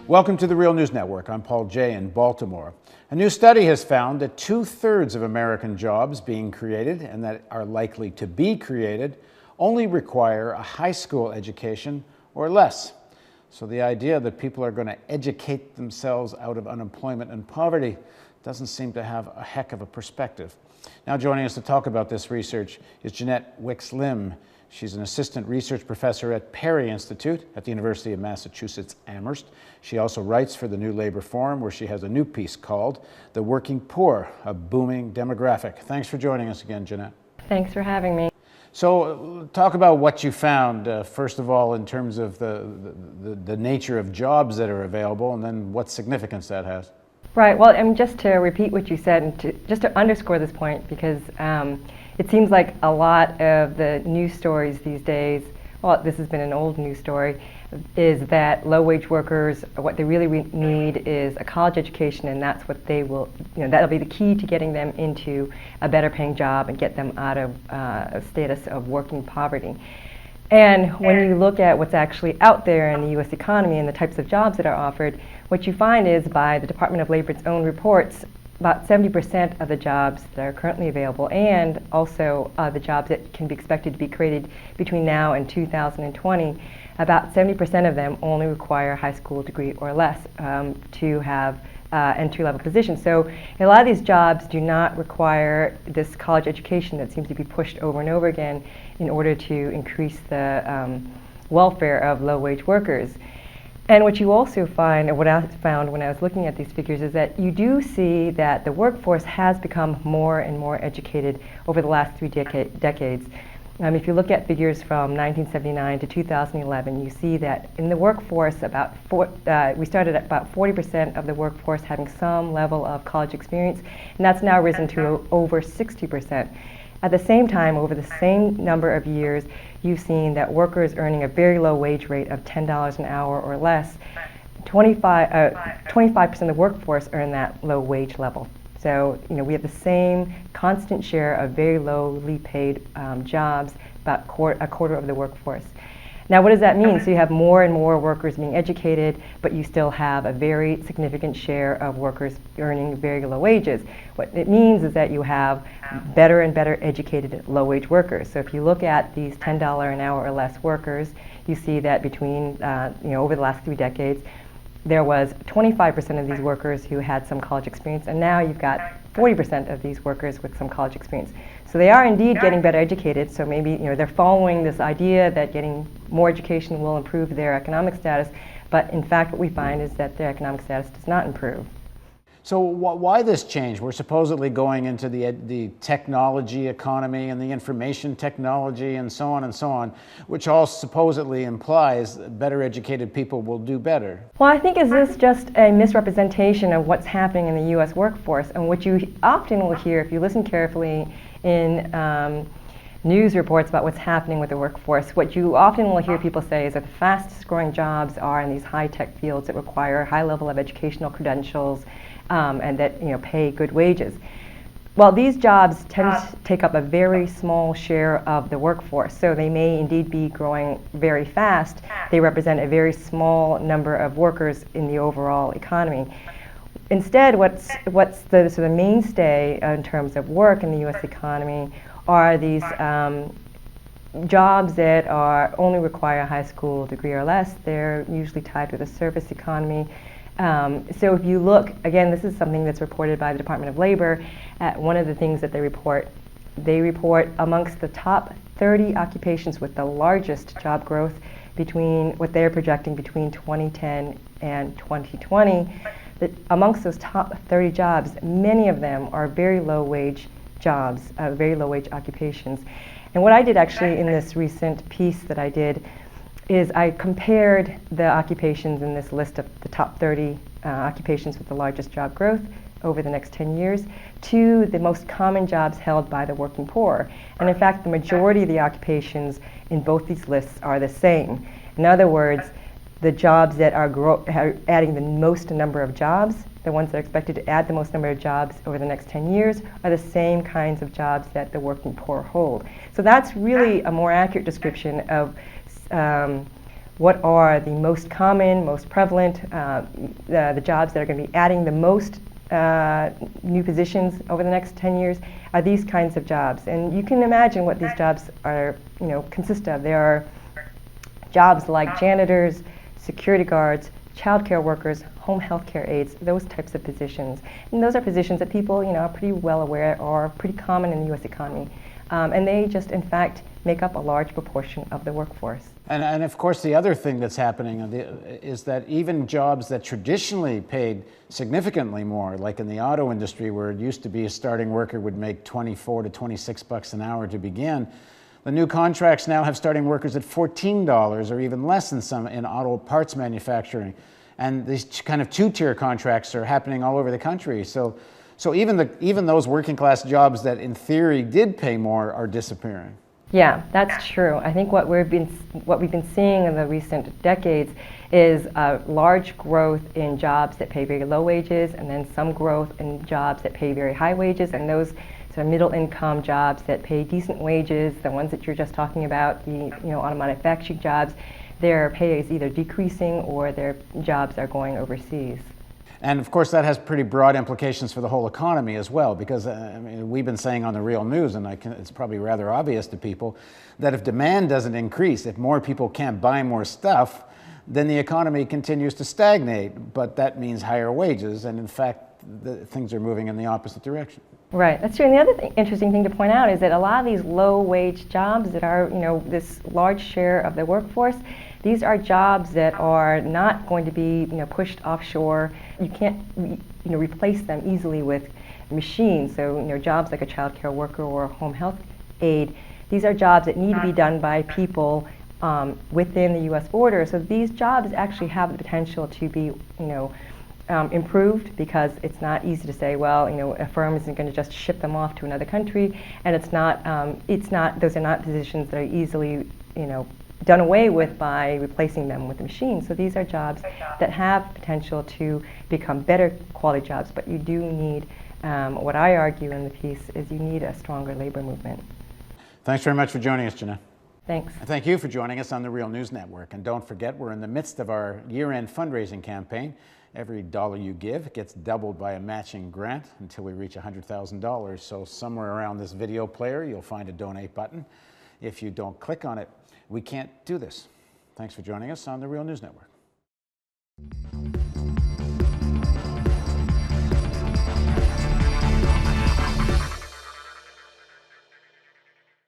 Welcome to the Real News Network. I'm Paul Jay in Baltimore. A new study has found that 2/3 of American jobs being created and that are likely to be created only require a high school education or less. So the idea that people are going to educate themselves out of unemployment and poverty doesn't seem to have a heck of a perspective. Now joining us to talk about this research is Jeannette Wicks-Lim. She's an assistant research professor at Perry Institute at the University of Massachusetts Amherst. She also writes for the New Labor Forum, where she has a new piece called The Working Poor, a Booming Demographic. Thanks for joining us again, Jeannette. Thanks for having me. So talk about what you found, first of all, in terms of the nature of jobs that are available, and then what significance that has. Right, well, and just to repeat what you said, and just to underscore this point, because it seems like a lot of the news stories these days, well, this has been an old news story, is that low-wage workers, what they really need is a college education, and that's what they will, that'll be the key to getting them into a better paying job and get them out of a status of working poverty. And when you look at what's actually out there in the U.S. economy and the types of jobs that are offered, what you find is, by the Department of Labor's own reports, about 70% of the jobs that are currently available, and also the jobs that can be expected to be created between now and 2020, about 70% of them only require a high school degree or less to have entry-level positions. So a lot of these jobs do not require this college education that seems to be pushed over and over again in order to increase the welfare of low-wage workers. And what you also find, or what I found when I was looking at these figures, is that you do see that the workforce has become more and more educated over the last three decades. If you look at figures from 1979 to 2011, you see that in the workforce, we started at about 40% of the workforce having some level of college experience, and that's now risen to over 60%. At the same time, over the same number of years, you've seen that workers earning a very low wage rate of $10 an hour or less, 25% of the workforce earn that low wage level. So, we have the same constant share of very lowly paid jobs, about a quarter of the workforce. Now, what does that mean? So you have more and more workers being educated, but you still have a very significant share of workers earning very low wages. What it means is that you have better and better educated low-wage workers. So if you look at these $10 an hour or less workers, you see that between, over the last 3 decades, there was 25% of these workers who had some college experience, and now you've got 40% of these workers with some college experience. So they are indeed getting better educated, so maybe they're following this idea that getting more education will improve their economic status, but in fact what we find is that their economic status does not improve. So why this change? We're supposedly going into the technology economy and the information technology and so on, which all supposedly implies that better educated people will do better. Well, I think is this just a misrepresentation of what's happening in the U.S. workforce, and what you often will hear if you listen carefully in news reports about what's happening with the workforce. What you often will hear people say is that the fastest growing jobs are in these high-tech fields that require a high level of educational credentials and that pay good wages. Well, these jobs tend to take up a very small share of the workforce, so they may indeed be growing very fast. They represent a very small number of workers in the overall economy. Instead, what's the sort of mainstay in terms of work in the U.S. economy are these jobs that only require a high school degree or less. They're usually tied to the service economy. So if you look, again, this is something that's reported by the Department of Labor. One of the things that they report amongst the top 30 occupations with the largest job growth between what they're projecting between 2010 and 2020. That amongst those top 30 jobs, many of them are very low wage jobs, very low wage occupations. And what I did actually in this recent piece that I did is I compared the occupations in this list of the top 30 occupations with the largest job growth over the next 10 years to the most common jobs held by the working poor. And in fact, the majority of the occupations in both these lists are the same. In other words, the jobs that are adding the most number of jobs, the ones that are expected to add the most number of jobs over the next 10 years, are the same kinds of jobs that the working poor hold. So that's really a more accurate description of what are the most common, most prevalent, the jobs that are going to be adding the most new positions over the next 10 years are these kinds of jobs. And you can imagine what these jobs are, consist of. There are jobs like janitors, security guards, childcare workers, home health care aides, those types of positions. And those are positions that people, are pretty well aware are pretty common in the U.S. economy. And they just, in fact, make up a large proportion of the workforce. And of course, the other thing that's happening is that even jobs that traditionally paid significantly more, like in the auto industry, where it used to be a starting worker would make 24 to 26 bucks an hour to begin, the new contracts now have starting workers at $14 or even less in some in auto parts manufacturing. And these kind of two-tier contracts are happening all over the country. So even those working class jobs that in theory did pay more are disappearing. Yeah, that's true. I think what we've been seeing in the recent decades is a large growth in jobs that pay very low wages, and then some growth in jobs that pay very high wages, and those sort of middle income jobs that pay decent wages, the ones that you're just talking about, the automotive factory jobs, their pay is either decreasing or their jobs are going overseas. And of course, that has pretty broad implications for the whole economy as well, because we've been saying on the Real News, and it's probably rather obvious to people, that if demand doesn't increase, if more people can't buy more stuff, then the economy continues to stagnate. But that means higher wages, and in fact, things are moving in the opposite direction. Right, that's true. And the other interesting thing to point out is that a lot of these low-wage jobs that are, this large share of the workforce, these are jobs that are not going to be, pushed offshore. You can't, replace them easily with machines. So, jobs like a child care worker or a home health aide, these are jobs that need to be done by people within the U.S. border. So these jobs actually have the potential to be, improved, because it's not easy to say, well, a firm isn't going to just ship them off to another country, and those are not positions that are easily, done away with by replacing them with a machine. So these are jobs that have potential to become better quality jobs, but you do need, what I argue in the piece is you need a stronger labor movement. Thanks very much for joining us, Jeannette. Thanks. And thank you for joining us on the Real News Network. And don't forget, we're in the midst of our year-end fundraising campaign. Every dollar you give gets doubled by a matching grant until we reach $100,000. So somewhere around this video player, you'll find a donate button. If you don't click on it, we can't do this. Thanks for joining us on the Real News Network.